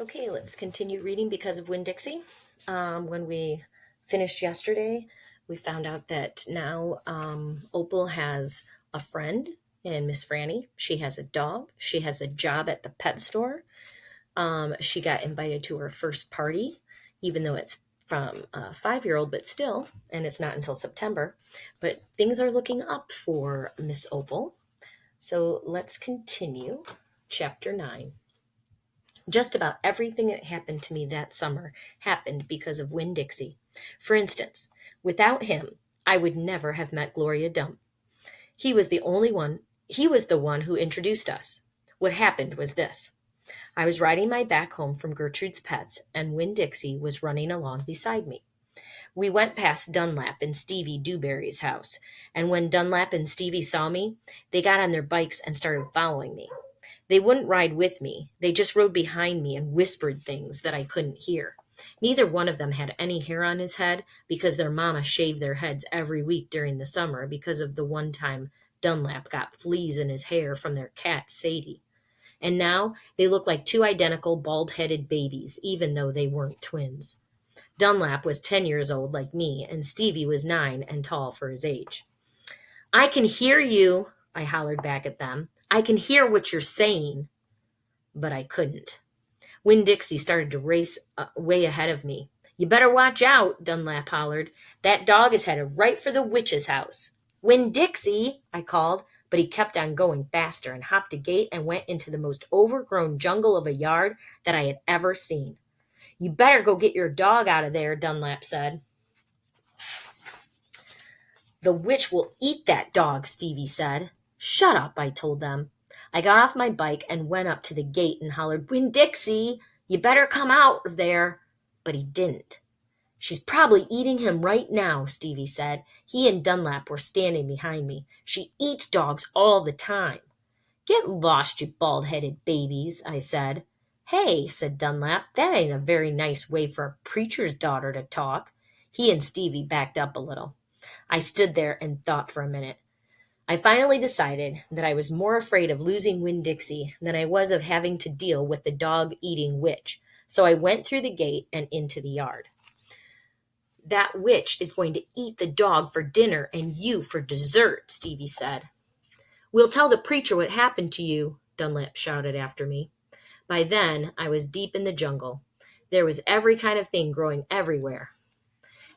Okay, let's continue reading because of Winn Dixie. When we finished yesterday, we found out that now Opal has a friend and Miss Franny. She has a dog. She has a job at the pet store. She got invited to her first party, even though it's from a 5-year-old, but still, and it's not until September. But things are looking up for Miss Opal. So let's continue. Chapter 9. Just about everything that happened to me that summer happened because of Winn Dixie. For instance, without him, I would never have met Gloria Dump. He was the one who introduced us. What happened was this. I was riding my back home from Gertrude's Pets, and Winn Dixie was running along beside me. We went past Dunlap and Stevie Dewberry's house, and when Dunlap and Stevie saw me, they got on their bikes and started following me. They wouldn't ride with me. They just rode behind me and whispered things that I couldn't hear. Neither one of them had any hair on his head because their mama shaved their heads every week during the summer because of the one time Dunlap got fleas in his hair from their cat, Sadie. And now they look like two identical bald-headed babies, even though they weren't twins. Dunlap was 10 years old like me, and Stevie was 9 and tall for his age. I can hear you, I hollered back at them. I can hear what you're saying. But I couldn't. Winn Dixie started to race way ahead of me. You better watch out, Dunlap hollered. That dog is headed right for the witch's house. Winn Dixie, I called, but he kept on going faster and hopped a gate and went into the most overgrown jungle of a yard that I had ever seen. You better go get your dog out of there, Dunlap said. The witch will eat that dog, Stevie said. Shut up, I told them. I got off my bike and went up to the gate and hollered, Winn Dixie, you better come out of there. But he didn't. She's probably eating him right now, Stevie said. He and Dunlap were standing behind me. She eats dogs all the time. Get lost, you bald-headed babies, I said. Hey, said Dunlap, that ain't a very nice way for a preacher's daughter to talk. He and Stevie backed up a little. I stood there and thought for a minute. I finally decided that I was more afraid of losing Winn Dixie than I was of having to deal with the dog-eating witch, so I went through the gate and into the yard. That witch is going to eat the dog for dinner and you for dessert, Stevie said. We'll tell the preacher what happened to you, Dunlap shouted after me. By then, I was deep in the jungle. There was every kind of thing growing everywhere.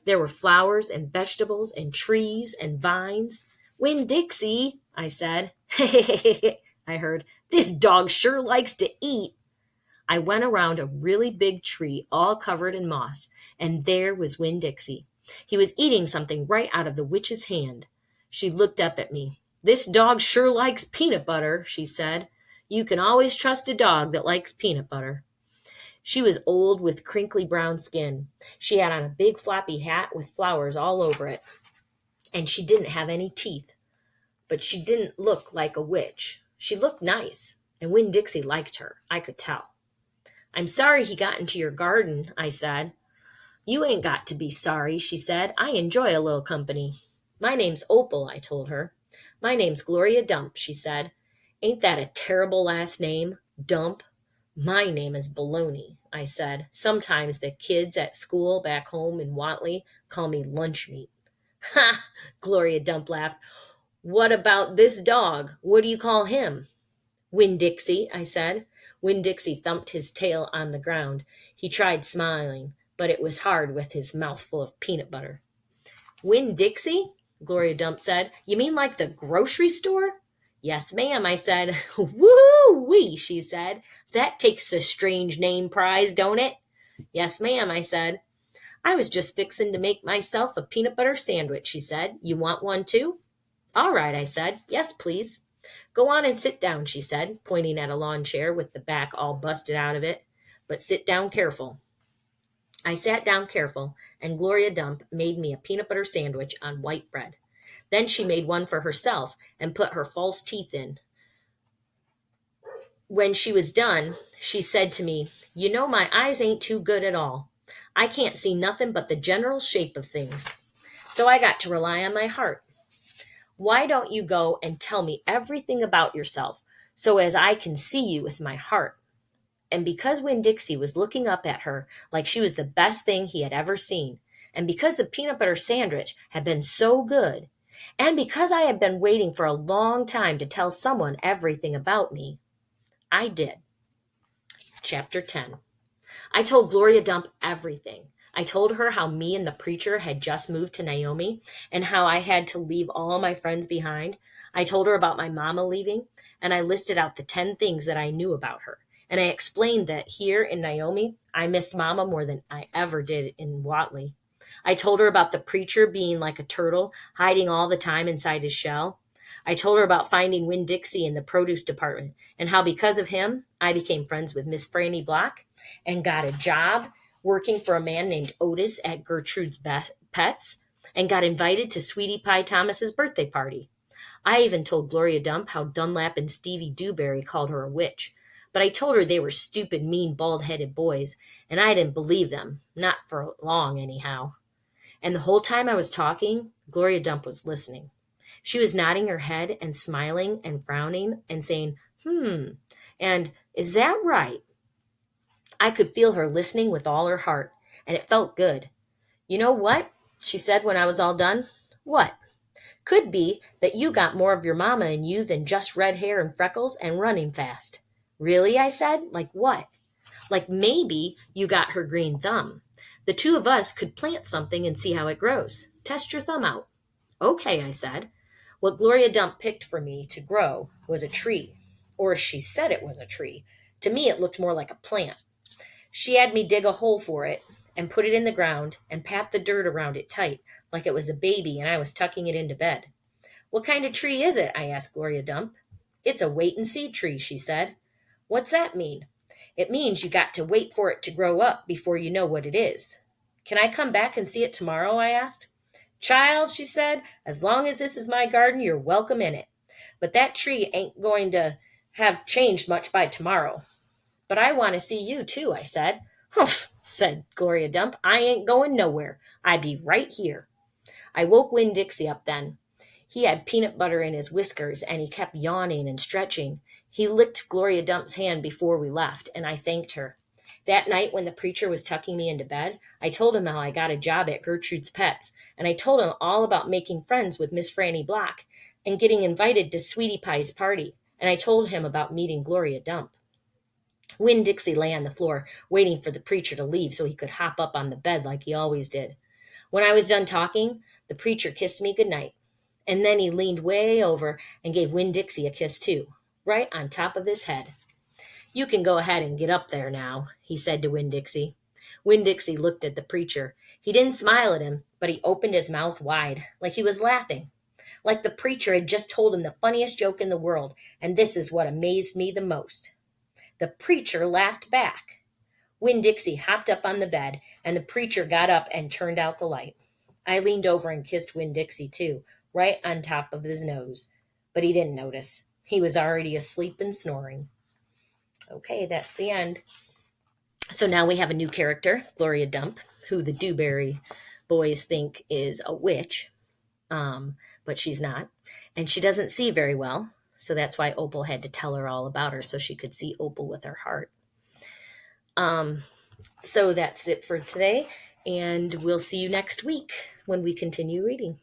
There were flowers and vegetables and trees and vines. Winn Dixie, I said. I heard. This dog sure likes to eat. I went around a really big tree all covered in moss, and there was Winn Dixie. He was eating something right out of the witch's hand. She looked up at me. This dog sure likes peanut butter, she said. You can always trust a dog that likes peanut butter. She was old with crinkly brown skin. She had on a big floppy hat with flowers all over it, and she didn't have any teeth. But she didn't look like a witch. She looked nice, and Winn Dixie liked her, I could tell. I'm sorry he got into your garden, I said. You ain't got to be sorry, she said. I enjoy a little company. My name's Opal, I told her. My name's Gloria Dump, she said. Ain't that a terrible last name, Dump? My name is Baloney, I said. Sometimes the kids at school back home in Watley call me lunch meat. Ha! Gloria Dump laughed. What about this dog? What do you call him? Winn Dixie, I said. Winn Dixie thumped his tail on the ground. He tried smiling, but it was hard with his mouth full of peanut butter. Winn Dixie? Gloria Dump said. You mean like the grocery store? Yes, ma'am, I said. Woo-wee, she said. That takes a strange name prize, don't it? Yes, ma'am, I said. I was just fixing to make myself a peanut butter sandwich, she said. You want one too? All right, I said. Yes, please. Go on and sit down, she said, pointing at a lawn chair with the back all busted out of it. But sit down careful. I sat down careful, and Gloria Dump made me a peanut butter sandwich on white bread. Then she made one for herself and put her false teeth in. When she was done, she said to me, You know, my eyes ain't too good at all. I can't see nothing but the general shape of things. So I got to rely on my heart. Why don't you go and tell me everything about yourself so as I can see you with my heart? And because Winn-Dixie was looking up at her like she was the best thing he had ever seen, and because the peanut butter sandwich had been so good, and because I had been waiting for a long time to tell someone everything about me, I did. Chapter 10. I told Gloria Dump everything. I told her how me and the preacher had just moved to Naomi and how I had to leave all my friends behind. I told her about my mama leaving, and I listed out the 10 things that I knew about her. And I explained that here in Naomi, I missed mama more than I ever did in Watley. I told her about the preacher being like a turtle, hiding all the time inside his shell. I told her about finding Winn-Dixie in the produce department and how because of him, I became friends with Miss Franny Block and got a job working for a man named Otis at Gertrude's Pets and got invited to Sweetie Pie Thomas's birthday party. I even told Gloria Dump how Dunlap and Stevie Dewberry called her a witch, but I told her they were stupid, mean, bald-headed boys, and I didn't believe them, not for long anyhow. And the whole time I was talking, Gloria Dump was listening. She was nodding her head and smiling and frowning and saying, and is that right? I could feel her listening with all her heart, and it felt good. You know what? She said when I was all done. What? Could be that you got more of your mama in you than just red hair and freckles and running fast. Really? I said. Like what? Like maybe you got her green thumb. The two of us could plant something and see how it grows. Test your thumb out. Okay, I said. What Gloria Dump picked for me to grow was a tree. Or she said it was a tree. To me, it looked more like a plant. She had me dig a hole for it and put it in the ground and pat the dirt around it tight, like it was a baby and I was tucking it into bed. What kind of tree is it? I asked Gloria Dump. It's a wait-and-see tree, she said. What's that mean? It means you got to wait for it to grow up before you know what it is. Can I come back and see it tomorrow? I asked. Child, she said, as long as this is my garden, you're welcome in it. But that tree ain't going to have changed much by tomorrow. But I want to see you too, I said. Humph, said Gloria Dump. I ain't going nowhere. I be right here. I woke Winn-Dixie up then. He had peanut butter in his whiskers, and he kept yawning and stretching. He licked Gloria Dump's hand before we left, and I thanked her. That night when the preacher was tucking me into bed, I told him how I got a job at Gertrude's Pets, and I told him all about making friends with Miss Franny Block and getting invited to Sweetie Pie's party, and I told him about meeting Gloria Dump. Winn-Dixie lay on the floor, waiting for the preacher to leave so he could hop up on the bed like he always did. When I was done talking, the preacher kissed me goodnight, and then he leaned way over and gave Winn-Dixie a kiss too, right on top of his head. You can go ahead and get up there now, he said to Winn-Dixie. Winn-Dixie looked at the preacher. He didn't smile at him, but he opened his mouth wide, like he was laughing. Like the preacher had just told him the funniest joke in the world, and this is what amazed me the most. The preacher laughed back. Winn-Dixie hopped up on the bed, and the preacher got up and turned out the light. I leaned over and kissed Winn-Dixie too, right on top of his nose. But he didn't notice. He was already asleep and snoring. Okay, that's the end. So now we have a new character, Gloria Dump, who the Dewberry boys think is a witch, but she's not. And she doesn't see very well, so that's why Opal had to tell her all about her so she could see Opal with her heart. So that's it for today, and we'll see you next week when we continue reading.